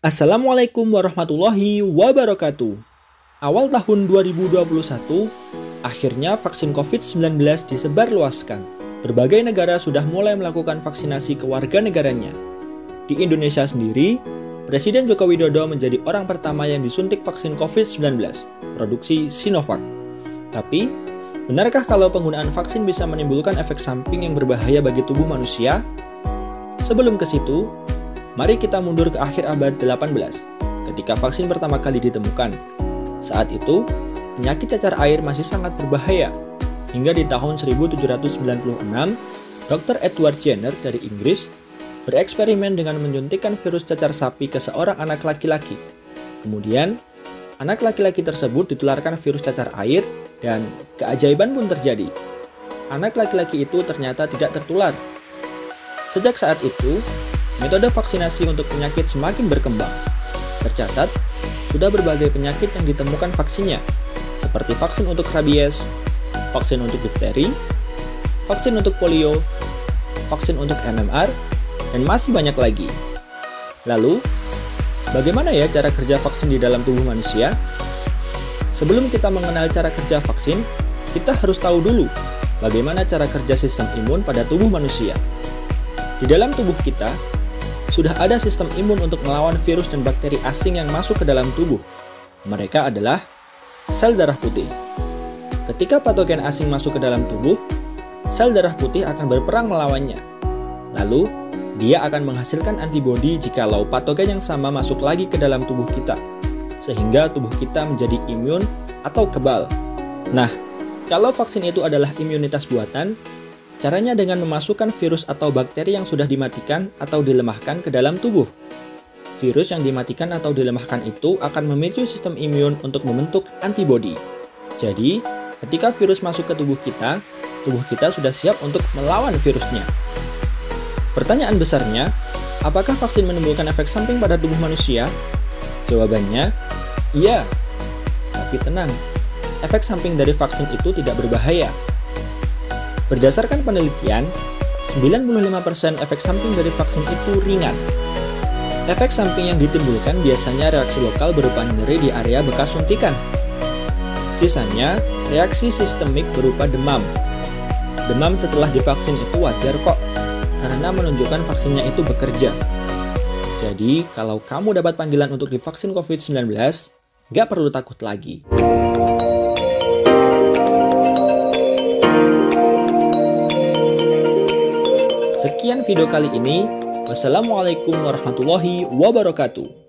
Assalamualaikum warahmatullahi wabarakatuh. Awal tahun 2021, akhirnya vaksin COVID-19 disebarluaskan. Berbagai negara sudah mulai melakukan vaksinasi ke warga negaranya. Di Indonesia sendiri, Presiden Joko Widodo menjadi orang pertama yang disuntik vaksin COVID-19, produksi Sinovac. Tapi, benarkah kalau penggunaan vaksin bisa menimbulkan efek samping yang berbahaya bagi tubuh manusia? Sebelum ke situ, mari kita mundur ke akhir abad 18, ketika vaksin pertama kali ditemukan. Saat itu, penyakit cacar air masih sangat berbahaya. Hingga di tahun 1796, Dr. Edward Jenner dari Inggris bereksperimen dengan menyuntikkan virus cacar sapi ke seorang anak laki-laki. Kemudian, anak laki-laki tersebut ditularkan virus cacar air dan keajaiban pun terjadi. Anak laki-laki itu ternyata tidak tertular. Sejak saat itu, metode vaksinasi untuk penyakit semakin berkembang. Tercatat, sudah berbagai penyakit yang ditemukan vaksinnya, seperti vaksin untuk rabies, vaksin untuk difteri, vaksin untuk polio, vaksin untuk MMR, dan masih banyak lagi. Lalu, bagaimana ya cara kerja vaksin di dalam tubuh manusia? Sebelum kita mengenal cara kerja vaksin, kita harus tahu dulu bagaimana cara kerja sistem imun pada tubuh manusia. Di dalam tubuh kita, sudah ada sistem imun untuk melawan virus dan bakteri asing yang masuk ke dalam tubuh. Mereka adalah sel darah putih. Ketika patogen asing masuk ke dalam tubuh, sel darah putih akan berperang melawannya. Lalu, dia akan menghasilkan antibodi jikalau patogen yang sama masuk lagi ke dalam tubuh kita, sehingga tubuh kita menjadi imun atau kebal. Nah, kalau vaksin itu adalah imunitas buatan, caranya dengan memasukkan virus atau bakteri yang sudah dimatikan atau dilemahkan ke dalam tubuh. Virus yang dimatikan atau dilemahkan itu akan memicu sistem imun untuk membentuk antibodi. Jadi, ketika virus masuk ke tubuh kita sudah siap untuk melawan virusnya. Pertanyaan besarnya, apakah vaksin menimbulkan efek samping pada tubuh manusia? Jawabannya, iya. Tapi tenang, efek samping dari vaksin itu tidak berbahaya. Berdasarkan penelitian, 95% efek samping dari vaksin itu ringan. Efek samping yang ditimbulkan biasanya reaksi lokal berupa nyeri di area bekas suntikan. Sisanya, reaksi sistemik berupa demam. Demam setelah divaksin itu wajar kok, karena menunjukkan vaksinnya itu bekerja. Jadi, kalau kamu dapat panggilan untuk divaksin COVID-19, nggak perlu takut lagi. Sekian video kali ini. Wassalamualaikum warahmatullahi wabarakatuh.